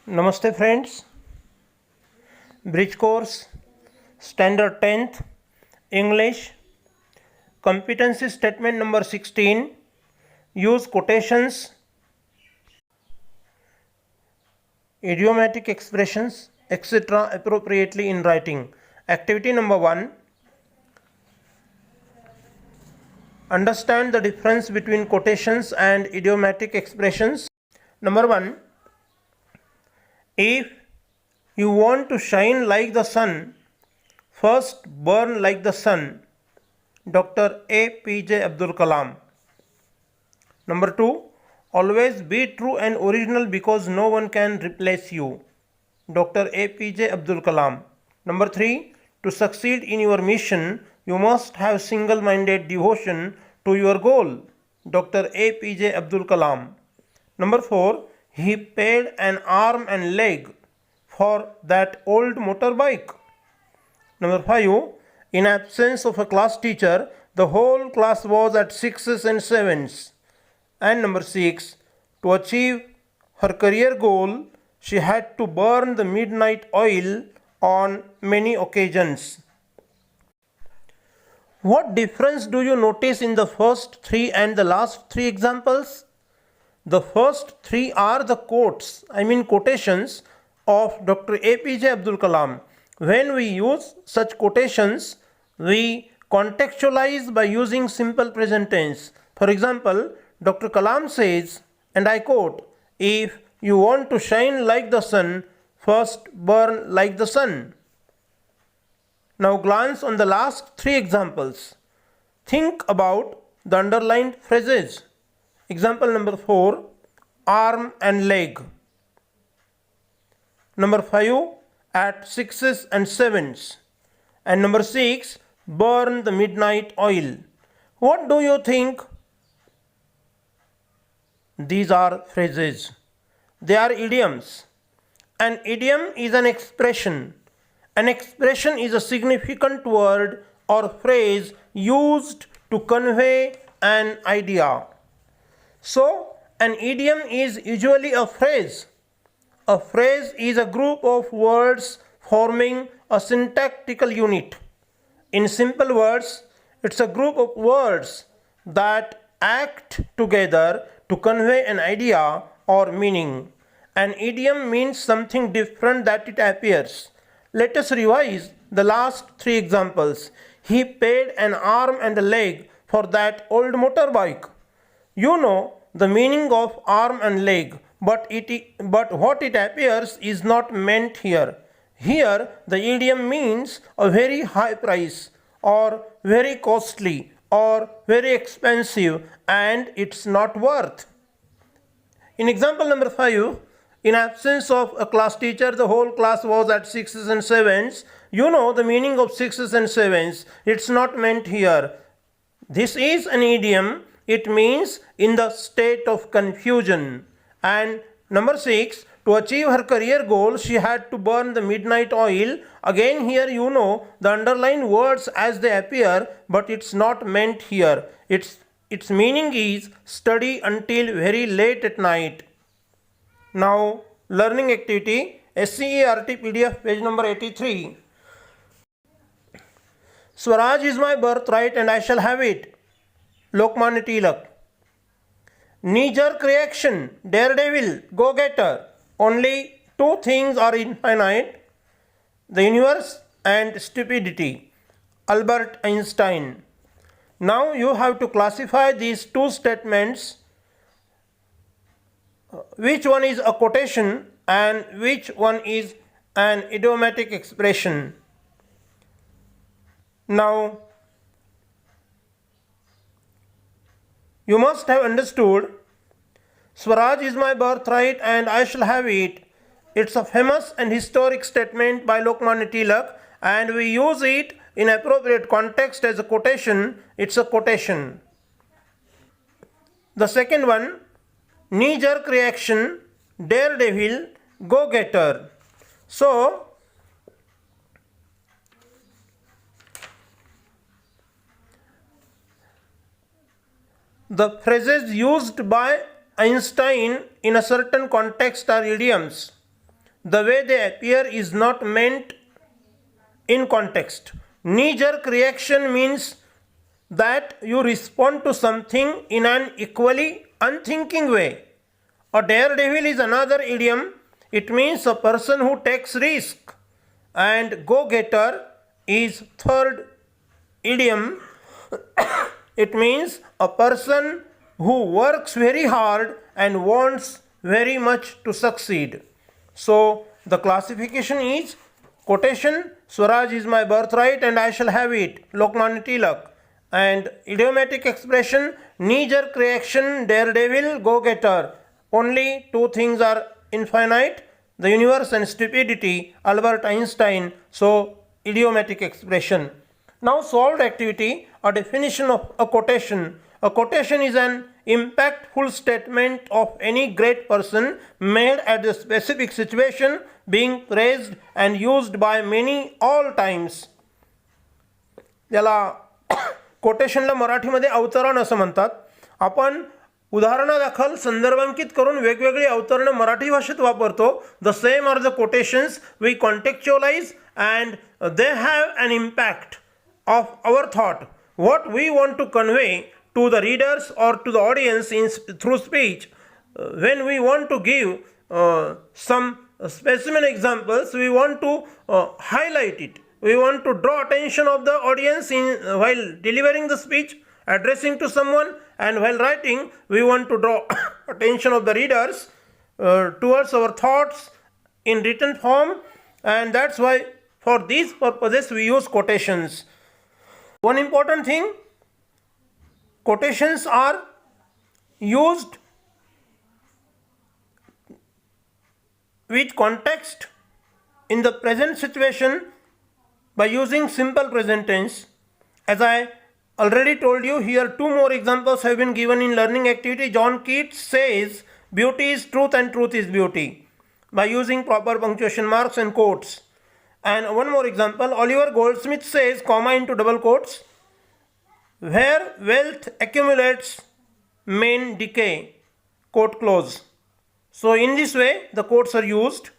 Namaste friends, Bridge course, Standard 10th, English, Competency Statement number 16, use quotations, idiomatic expressions, etc. appropriately in writing. Activity number 1, understand the difference between quotations and idiomatic expressions. Number 1, if you want to shine like the sun, first burn like the sun. Dr. APJ Abdul Kalam. Number 2, always be true and original because no one can replace you. Dr. APJ Abdul Kalam. Number 3, to succeed in your mission, you must have single-minded devotion to your goal. Dr. APJ Abdul Kalam. Number 4, he paid an arm and leg for that old motorbike. Number 5, in absence of a class teacher, the whole class was at 6s and 7s. And number 6, to achieve her career goal, she had to burn the midnight oil on many occasions. What difference do you notice in the first 3 and the last 3 examples? The first 3 are the quotations of Dr. APJ Abdul Kalam. When we use such quotations, we contextualize by using simple present tense. For example, Dr. Kalam says, and I quote, if you want to shine like the sun, first burn like the sun. Now glance on the last 3 examples. Think about the underlined phrases. Example number 4, arm and leg. Number 5, at 6s and 7s. And number 6, burn the midnight oil. What do you think? These are phrases. They are idioms. An idiom is an expression. An expression is a significant word or phrase used to convey an idea. So, an idiom is usually a phrase. A phrase is a group of words forming a syntactical unit. In simple words, it's a group of words that act together to convey an idea or meaning. An idiom means something different that it appears. Let us revise the last 3 examples. He paid an arm and a leg for that old motorbike. You know the meaning of arm and leg, but what it appears is not meant here. Here, the idiom means a very high price, or very costly, or very expensive, and it's not worth. In example number 5, in absence of a class teacher, the whole class was at 6s and 7s. You know the meaning of 6s and 7s. It's not meant here. This is an idiom. It means in the state of confusion. And number 6, to achieve her career goal, she had to burn the midnight oil. Again here you know the underlined words as they appear, but it's not meant here. Its meaning is study until very late at night. Now, learning activity, SCERT PDF, page number 83. Swaraj is my birthright and I shall have it. Lokmanya Tilak. Knee-jerk reaction, daredevil, go-getter. Only 2 things are infinite, the universe and stupidity. Albert Einstein. Now you have to classify these 2 statements. Which one is a quotation and which one is an idiomatic expression. Now, you must have understood Swaraj is my birthright and I shall have it. It's a famous and historic statement by Lokmanya Tilak and we use it in appropriate context as a quotation. It's a quotation. The second one, knee-jerk reaction, daredevil, go-getter. So, the phrases used by Einstein in a certain context are idioms. the way they appear is not meant in context. Knee-jerk reaction means that you respond to something in an equally unthinking way. A daredevil is another idiom. It means a person who takes risk. And go-getter is third idiom. It means a person who works very hard and wants very much to succeed. So the classification is quotation, Swaraj is my birthright and I shall have it, Lokmanya Tilak. And idiomatic expression, knee-jerk reaction, daredevil, go-getter. Only two things are infinite, the universe and stupidity, Albert Einstein. So idiomatic expression. Now solved activity, a definition of a quotation. A quotation is an impactful statement of any great person made at a specific situation, being praised and used by many all times. याला कोटेशनला मराठीमध्ये अवतरण असं म्हणतात. आपण उदाहरणादाखल संदर्भांकित करून वेगवेगळी अवतरणं मराठी भाषेत वापरतो. The same are the quotations we contextualize and they have an impact of our thought what we want to convey to the readers or to the audience through speech. When we want to give some specimen examples, we want to highlight it. We want to draw attention of the audience while delivering the speech, addressing to someone, and while writing, we want to draw attention of the readers towards our thoughts in written form, and that's why for these purposes we use quotations. One important thing, quotations are used with context in the present situation by using simple present tense. As I already told you, here two more examples have been given in learning activity. John Keats says, beauty is truth and truth is beauty, by using proper punctuation marks and quotes. And one more example, Oliver Goldsmith says, comma into double quotes, where wealth accumulates, men decay, quote close. So in this way the quotes are used.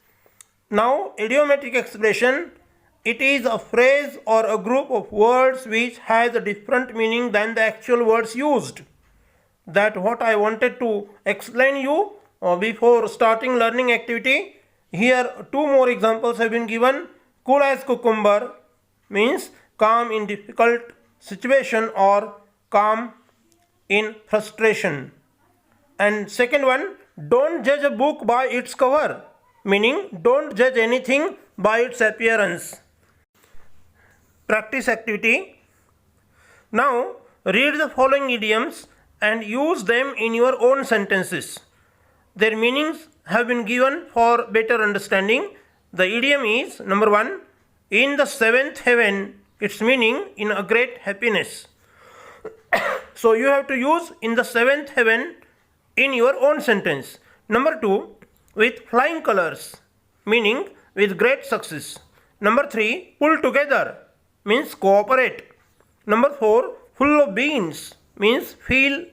Now idiomatic expression, it is a phrase or a group of words which has a different meaning than the actual words used. That what I wanted to explain you before starting learning activity. Here two more examples have been given. Cool as cucumber means calm in difficult situation or calm in frustration. And second one, don't judge a book by its cover, meaning don't judge anything by its appearance. Practice activity. Now read the following idioms and use them in your own sentences. Their meanings have been given for better understanding. The idiom is number 1, in the seventh heaven, its meaning in a great happiness. So you have to use in the seventh heaven in your own sentence. Number 2, with flying colors, meaning with great success. Number 3, pull together, means cooperate. Number 4, full of beans, means feel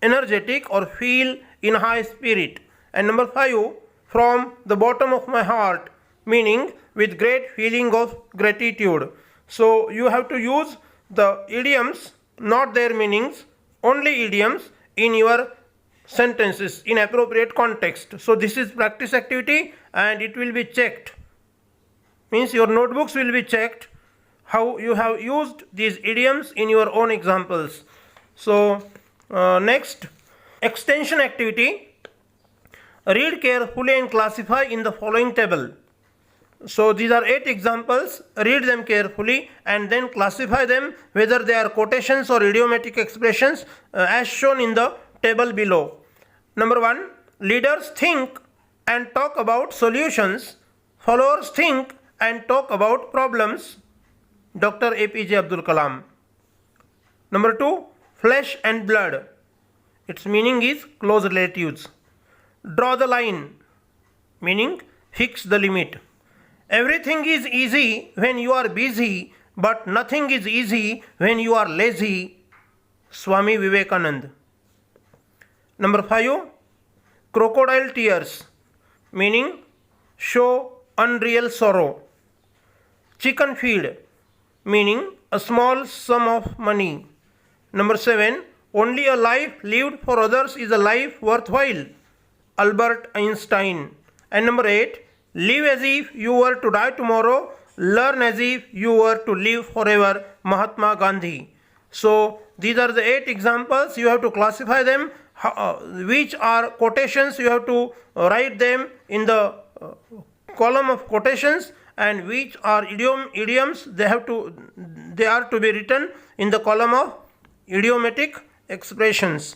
energetic or feel in high spirit. And number 5, from the bottom of my heart, meaning with great feeling of gratitude. So you have to use the idioms, not their meanings, only idioms in your sentences in appropriate context. So this is practice activity and it will be checked. Means your notebooks will be checked how you have used these idioms in your own examples. So next, extension activity. Read carefully and classify in the following table. So these are 8 examples. Read them carefully and then classify them whether they are quotations or idiomatic expressions as shown in the table below. Number 1, leaders think and talk about solutions. Followers think and talk about problems. Dr. APJ Abdul Kalam. Number 2, flesh and blood. Its meaning is close relatives. Draw the line, meaning fix the limit. Everything is easy when you are busy, but nothing is easy when you are lazy. Swami Vivekanand. Number 5, crocodile tears, meaning show unreal sorrow. Chicken feed, meaning a small sum of money. Number 7, only a life lived for others is a life worthwhile. Albert Einstein. And number 8, live as if you were to die tomorrow, learn as if you were to live forever. Mahatma Gandhi. So these are the 8 examples. You have to classify them. Which are quotations, you have to write them in the column of quotations, and which are idioms, they are to be written in the column of idiomatic expressions.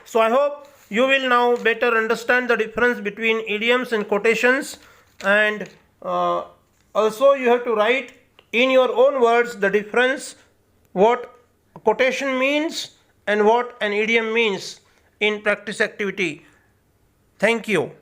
So I hope you will now better understand the difference between idioms and quotations, and also you have to write in your own words the difference, what quotation means and what an idiom means in practice activity. Thank you.